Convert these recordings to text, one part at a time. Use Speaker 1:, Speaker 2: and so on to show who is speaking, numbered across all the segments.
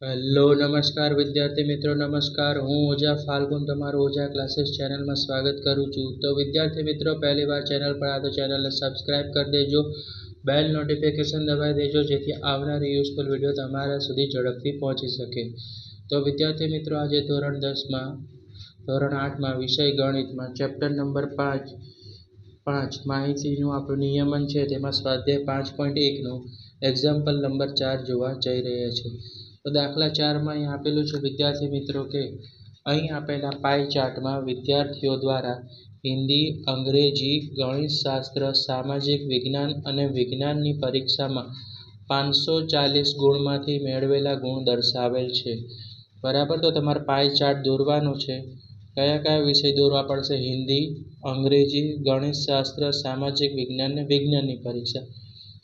Speaker 1: Hello નમસ્કાર વિદ્યાર્થી મિત્રો, નમસ્કાર. હું ઓઝા ફાલ્ગુન તમારું ઓઝા ક્લાસીસ ચેનલમાં સ્વાગત કરું છું. તો વિદ્યાર્થી મિત્રો, પહેલી વાર ચેનલ પર આ તો ચેનલને સબસ્ક્રાઇબ કરી દેજો, બેલ નોટિફિકેશન દબાવી દેજો, જેથી આવનારી યુઝફુલ વિડીયો તમારા સુધી ઝડપથી પહોંચી શકે. તો વિદ્યાર્થી મિત્રો, આજે ધોરણ 10માં ધોરણ 8માં વિષય ગણિતમાં ચેપ્ટર નંબર 5 માહિતીનું આપણું નિયમન છે, તેમાં સ્વાધ્યાય 5.1નું એક્ઝામ્પલ નંબર 4 જોવા જઈ રહ્યા છે. તો દાખલા 4માં અહીં આપેલું છે વિદ્યાર્થી મિત્રો કે અહીં આપેલા પાઈ ચાર્ટમાં વિદ્યાર્થીઓ દ્વારા હિન્દી, અંગ્રેજી, ગણિતશાસ્ત્ર, સામાજિક વિજ્ઞાન અને વિજ્ઞાનની પરીક્ષામાં 540 ગુણમાંથી મેળવેલા ગુણ દર્શાવેલ છે. બરાબર. તો તમારે પાઈ ચાર્ટ દોરવાનો છે. કયા કયા વિષય દોરવા પડશે? હિન્દી, અંગ્રેજી, ગણિતશાસ્ત્ર, સામાજિક વિજ્ઞાન અને વિજ્ઞાનની પરીક્ષા.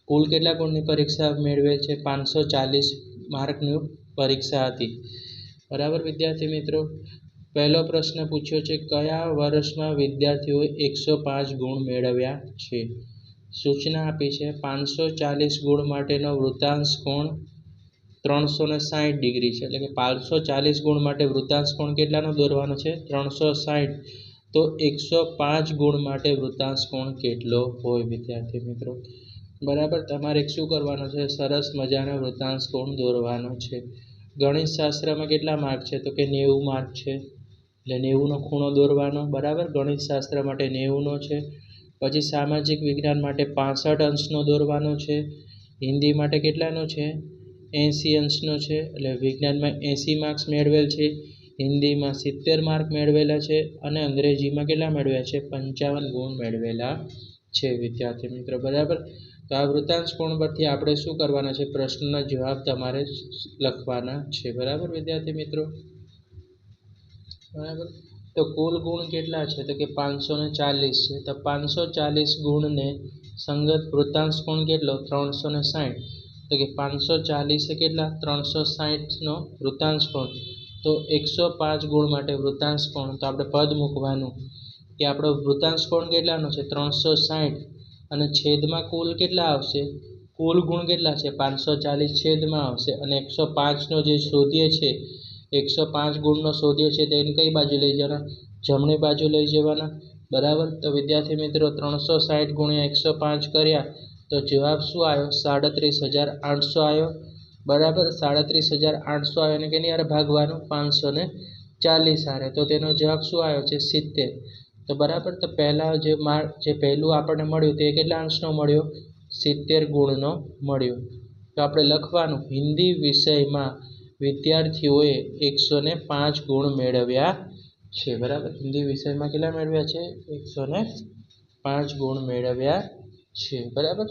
Speaker 1: કુલ કેટલા ગુણની પરીક્ષા મેળવેલ છે? 540 માર્કની પરીક્ષા હતી. બરાબર વિદ્યાર્થી મિત્રો. પહેલો પ્રશ્ન પૂછ્યો છે, કયા વર્ષમાં વિદ્યાર્થીઓએ 105 ગુણ મેળવ્યા છે? સૂચના આપી છે 540 ગુણ માટેનો વૃત્તાંશ કોણ 360 ડિગ્રી છે. એટલે કે 540 ગુણ માટે વૃત્તાંશ કોણ કેટલાનો દોરવાનો છે? 360. તો 105 ગુણ માટે વૃત્તાંશ કોણ કેટલો હોય વિદ્યાર્થી મિત્રો? બરાબર. તમારે શું કરવાનું છે? સરસ મજાનો વૃત્તાંશ કોણ દોરવાનો છે. ગણિતશાસ્ત્રમાં કેટલા માર્ક છે? તો કે 90 માર્ક છે. એટલે 90નો ખૂણો દોરવાનો. બરાબર. ગણિતશાસ્ત્ર માટે 90નો છે. પછી સામાજિક વિજ્ઞાન માટે 65 અંશનો દોરવાનો છે. હિન્દી માટે કેટલાનો છે? 80 અંશનો છે. એટલે વિજ્ઞાનમાં 80 માર્ક્સ મેળવેલ છે. હિન્દીમાં 70 માર્ક મેળવેલા છે. અને અંગ્રેજીમાં કેટલા મેળવ્યા છે? 55 ગુણ મેળવેલા છે વિદ્યાર્થી મિત્રો. બરાબર. તો આ વૃત્તાંશ કોણ પરથી આપણે શું કરવાના છે? પ્રશ્નના જવાબ તમારે લખવાના છે. બરાબર વિદ્યાર્થી મિત્રો. બરાબર. તો કુલ ગુણ કેટલા છે? તો કે 540 છે. તો 540 ગુણને સંગત વૃત્તાંશ કોણ કેટલો? 360. તો કે 540 કેટલા? 360નો વૃત્તાંશ કોણ. તો 105 ગુણ માટે વૃત્તાંશ કોણ. તો આપણે પદ મૂકવાનું કે આપણો વૃત્તાંશ કોણ કેટલાનો છે? 360. અને છેદમાં કુલ કેટલા આવશે? કુલ ગુણ કેટલા છે? 540 છેદમાં આવશે. અને 105નો જે શોધીએ છે, 105 ગુણનો શોધીએ છે, તેને કઈ બાજુ લઈ જવાના? જમણી બાજુ લઈ જવાના. બરાબર. તો વિદ્યાર્થી મિત્રો, 360 ગુણ્યા 105 કર્યા તો જવાબ શું આવ્યો? 37,800 આવ્યો. બરાબર. 37,800 આવ્યો. અને કેની હારે ભાગવાનું? 540 હારે. તો તેનો જવાબ શું આવ્યો છે? 70. તો બરાબર. તો પહેલા જે પહેલું આપણને મળ્યું તે કેટલા અંશનો મળ્યો? 70 ગુણનો મળ્યો. તો આપણે લખવાનું હિન્દી વિષયમાં વિદ્યાર્થીઓએ 105 ગુણ મેળવ્યા છે. બરાબર. હિન્દી વિષયમાં કેટલા મેળવ્યા છે? 105 ગુણ મેળવ્યા છે. બરાબર.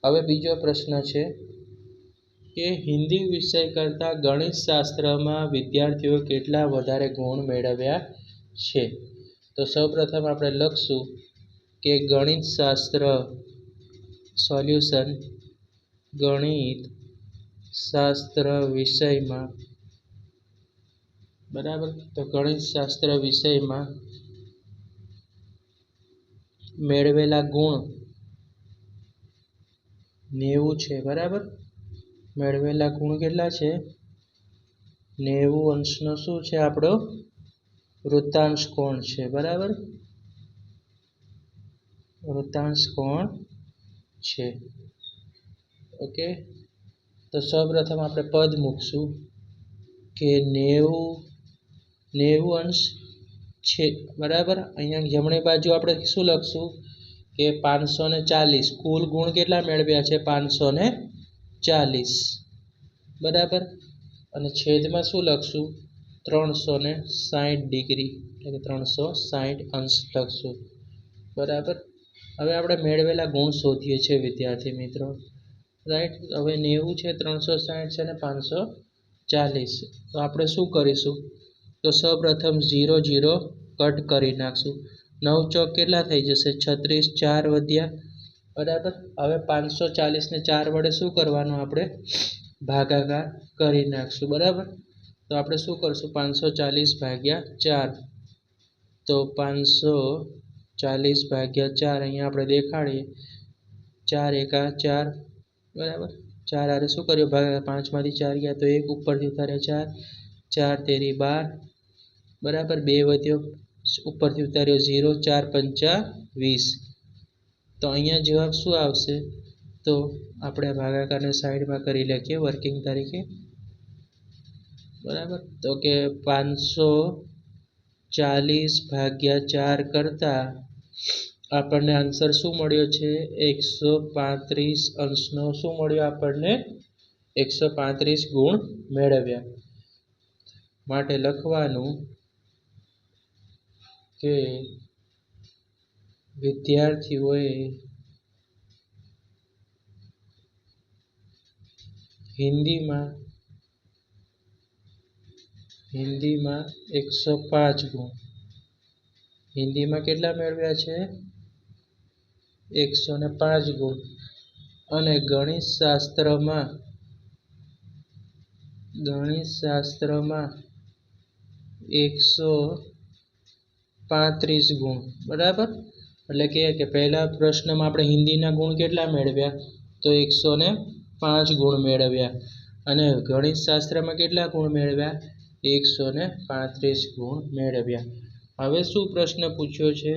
Speaker 1: હવે બીજો પ્રશ્ન છે કે હિન્દી વિષય કરતાં ગણિતશાસ્ત્રમાં વિદ્યાર્થીઓ કેટલા વધારે ગુણ મેળવ્યા છે? તો સૌપ્રથમ આપણે લખશું કે ગણિતશાસ્ત્ર સોલ્યુશન ગણિતશાસ્ત્ર વિષયમાં. બરાબર. તો ગણિતશાસ્ત્ર વિષયમાં મેળવેલા ગુણ 90 છે. બરાબર. મેળવેલા ગુણ કેટલા છે? 90 અંશનો શું છે? આપણો વૃત્તાંશ કોણ છે. બરાબર. વૃત્તાંશ કોણ છે. ઓકે. તો સૌપ્રથમ આપણે પદ મૂકશું કે 90 અંશ છે. બરાબર. અહીંયા જમણી બાજુ આપણે શું લખશું કે 540. કુલ ગુણ કેટલા મેળવ્યા છે? 540. બરાબર. અને છેદમાં શું લખશું? 360 ડિગ્રી, એટલે કે 360 અંશ લખશું. બરાબર. હવે આપણે મેળવેલા ગુણ શોધીએ છીએ વિદ્યાર્થી મિત્રો. રાઈટ. હવે 90 છે, 360 છે અને 540. તો આપણે શું કરીશું? તો સૌપ્રથમ 0 0 કટ કરી નાખશું. 9 ચોક કેટલા થઈ જશે? 36. 4 વધ્યા. બરાબર. હવે 540 ને 4 વડે શું કરવાનું? આપણે ભાગાકાર કરી નાખશું. બરાબર. તો આપણે શું કરશું? 540 ભાગ્યા 4. તો 540 ભાગ્યા 4 અહીંયા આપણે દેખાડીએ. 4 એકા 4. બરાબર. 4 આરે શું કર્યું ભાગ્યા 5 માંથી 4 ગયા તો 1 ઉપરથી ઉતાર્યા 4 4 તેરી 12 બરાબર 2 વધ્યો ઉપરથી ઉતાર્યો 0 4 પંચા 20 તો અહીંયા જવાબ શું આવશે તો આપણે ભાગાકારને સાઈડમાં કરી લખીએ વર્કિંગ તરીકે બરાબર તો કે 540 ભાગ્યા 4 કરતા આપણને આન્સર શું મળ્યો છે 135 અંશનો શું મળ્યો આપણને 135 ગુણ મેળવ્યા માટે લખવાનું કે વિદ્યાર્થીઓએ હિન્દીમાં 105 ગુણ હિન્દીમાં કેટલા મેળવ્યા છે 105 ગુણ અને ગણિત શાસ્ત્રમાં 135 ગુણ બરાબર એટલે કે પહેલા પ્રશ્નમાં આપણે હિન્દીના ગુણ કેટલા મેળવ્યા તો 105 ગુણ મેળવ્યા અને ગણિત શાસ્ત્રમાં કેટલા ગુણ મેળવ્યા 135 ગુણ મેળવ્યા હવે શું પ્રશ્ન પૂછ્યો છે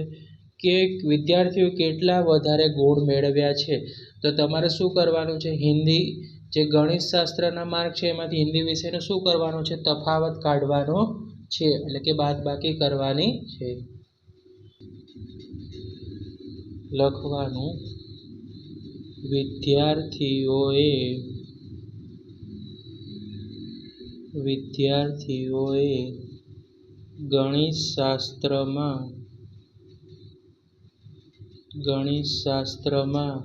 Speaker 1: કે વિદ્યાર્થીઓ કેટલા વધારે ગુણ મેળવ્યા છે તો તમારે શું કરવાનું છે હિન્દી જે ગણિત શાસ્ત્રના માર્ક છે એમાંથી હિન્દી વિષયનો શું કરવાનો છે તફાવત કાઢવાનો છે એટલે કે બાદબાકી કરવાની છે લખવાનું વિદ્યાર્થીઓએ ગણિત શાસ્ત્રમાં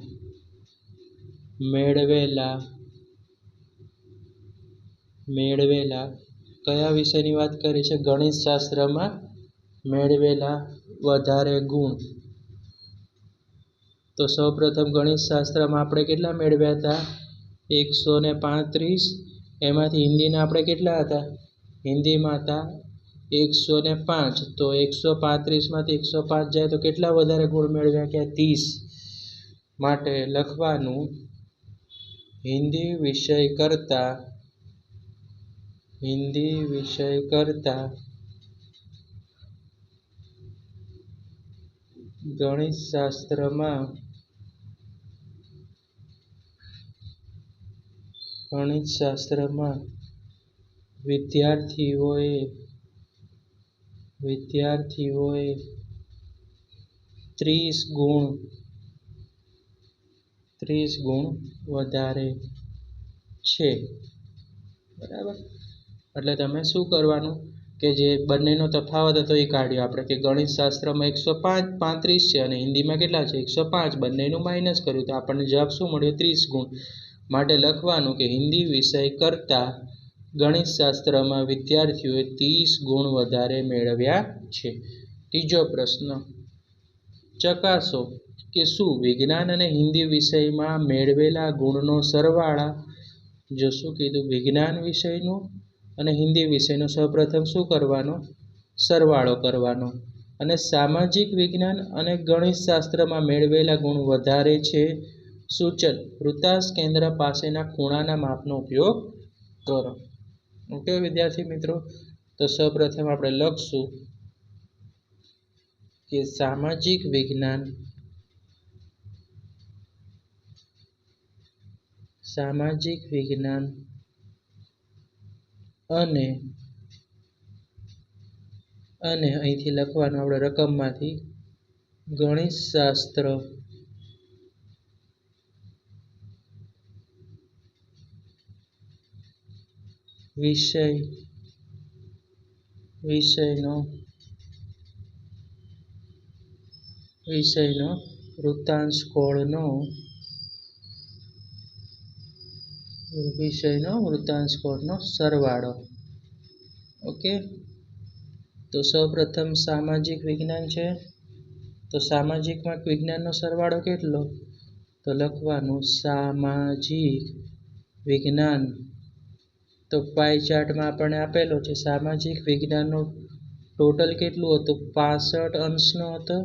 Speaker 1: મેળવેલા કયા વિષયની વાત કરી છે ગણિત શાસ્ત્રમાં મેળવેલા વધારે ગુણ તો સૌપ્રથમ ગણિત શાસ્ત્રમાં આપણે કેટલા મેળવ્યા હતા 135 એમાંથી હિન્દીના આપણે કેટલા હતા હિન્દીમાં હતા 105 તો 135 માંથી 105 જાય તો કેટલા વધારે ગુણ મેળવ્યા કે 30 માટે લખવાનું હિન્દી વિષય કરતા ગણિત શાસ્ત્રમાં વિદ્યાર્થીઓએ 30 ગુણ વધારે છે બરાબર એટલે તમે શું કરવાનું કે જે બંનેનો તફાવત હતો એ કાઢ્યો આપણે કે ગણિત શાસ્ત્રમાં 135 છે અને હિન્દીમાં કેટલા છે 105 બંનેનું માઇનસ કર્યું તો આપણને જવાબ શું મળ્યો 30 ગુણ માટે લખવાનું કે હિન્દી વિષય કરતાં ગણિત શાસ્ત્રમાં વિદ્યાર્થીઓએ 30 ગુણ વધારે મેળવ્યા છે ત્રીજો પ્રશ્ન ચકાસો કે શું વિજ્ઞાન અને હિન્દી વિષયમાં મેળવેલા ગુણનો સરવાળા જો શું કીધું વિજ્ઞાન વિષયનો અને હિન્દી વિષયનો સૌપ્રથમ શું કરવાનો સરવાળો કરવાનો અને સામાજિક વિજ્ઞાન અને ગણિત શાસ્ત્રમાં મેળવેલા ગુણ વધારે છે સૂચન વૃત્તાંશ કેન્દ્ર પાસેના ખૂણાના માપનો ઉપયોગ કરો ઓકે વિદ્યાર્થી મિત્રો તો સૌપ્રથમ આપણે લખશું કે સામાજિક વિજ્ઞાન અને અહીંથી લખવાનું આપણે રકમમાંથી ગણિત શાસ્ત્ર વિષયનો વૃત્તાંશ કોણનો સરવાળો ઓકે તો સૌપ્રથમ સામાજિક વિજ્ઞાન છે તો સામાજિકમાં વિજ્ઞાનનો સરવાળો કેટલો તો લખવાનું સામાજિક વિજ્ઞાન તો પાઈ ચાર્ટમાં આપણને આપેલો છે સામાજિક વિજ્ઞાનનો ટોટલ કેટલું હતું 65 અંશનો હતો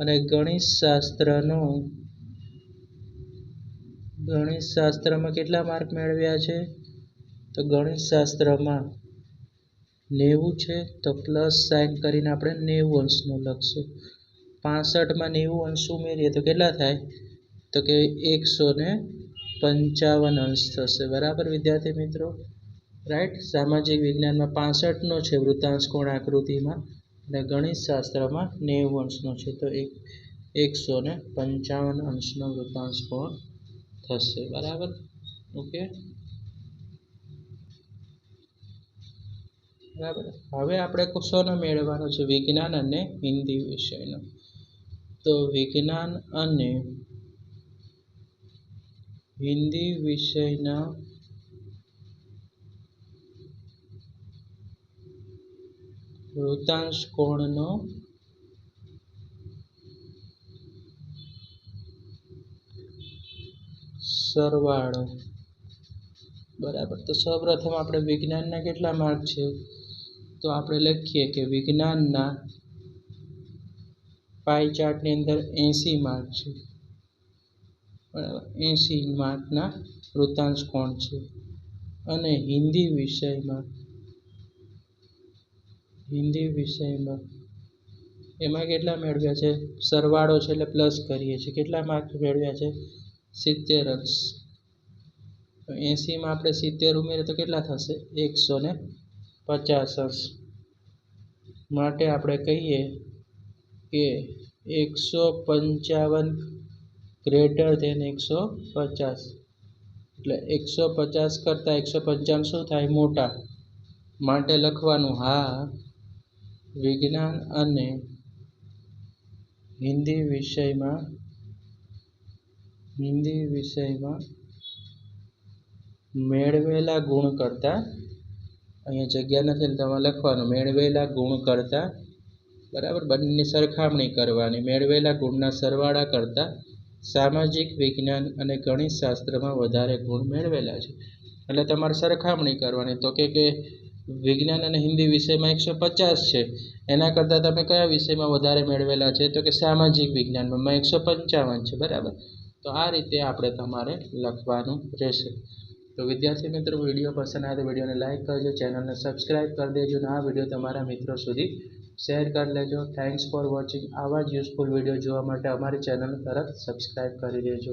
Speaker 1: અને ગણિત શાસ્ત્રનો ગણિતશાસ્ત્રમાં કેટલા માર્ક મેળવ્યા છે? તો ગણિતશાસ્ત્રમાં 90 છે, તો પ્લસ સાઇન કરીને આપણે 90 અંશનો લખશું. 65માં 90 અંશ ઉમેરીએ તો કેટલા થાય? તો કે 155 અંશ થશે. બરાબર વિદ્યાર્થી મિત્રો, રાઈટ. સામાજિક વિજ્ઞાનમાં 65નો છે વૃત્તાંશ કોણ આકૃતિમાં, અને ગણિતશાસ્ત્રમાં 90 અંશનો છે, તો 155 અંશનો વૃત્તાંશ કોણ થશે. બરાબર, ઓકે. બરાબર, હવે આપણે શોનો મેળવવાનો છે? વિજ્ઞાન અને હિન્દી વિષયનો. તો વિજ્ઞાન અને હિન્દી વિષયના વૃત્તાંશ કોણનો સરવાળો. બરાબર, તો સૌપ્રથમ આપણે વિજ્ઞાનના કેટલા માર્ક છે? તો આપણે લખીએ કે વિજ્ઞાનના પાઈ ચાર્ટની અંદર 80 માર્ક છે. બરાબર, 80 માર્કના વૃત્તાંશ કોણ છે. અને હિન્દી વિષયમાં એમાં કેટલા મેળવ્યા છે? સરવાળો છે એટલે પ્લસ કરીએ છીએ. કેટલા માર્ક મેળવ્યા છે? 70 અંશ. 80માં આપણે 70 ઉમેરીએ તો કેટલા થશે? 150 અંશ. માટે આપણે કહીએ કે 155 ગ્રેટર ધેન 150. એટલે 150 કરતાં 155 શું થાય? મોટા. માટે લખવાનું હા, વિજ્ઞાન અને હિન્દી વિષયમાં મેળવેલા ગુણ કરતાં, અહીંયા જગ્યા નથી તમારે લખવાનું, મેળવેલા ગુણ કરતાં, બરાબર, બંનેની સરખામણી કરવાની. મેળવેલા ગુણના સરવાળા કરતાં સામાજિક વિજ્ઞાન અને ગણિતશાસ્ત્રમાં વધારે ગુણ મેળવેલા છે. એટલે તમારે સરખામણી કરવાની. તો કે વિજ્ઞાન અને હિન્દી વિષયમાં 150 છે, એના કરતાં તમે કયા વિષયમાં વધારે મેળવેલા છે? તો કે સામાજિક વિજ્ઞાનમાં 155 છે. બરાબર, તો આ રીતે આપણે તમારે લખવાનું રહેશે. તો વિદ્યાર્થી મિત્રો, વિડીયો પસંદ આવે તો વિડીયોને લાઇક કરજો, ચેનલને સબસ્ક્રાઈબ કરી દેજો, અને આ વિડીયો તમારા મિત્રો સુધી શેર કરી લેજો. Thanks for watching. આવા જ યુઝફુલ વિડીયો જોવા માટે અમારી ચેનલ તરત સબસ્ક્રાઈબ કરી દેજો.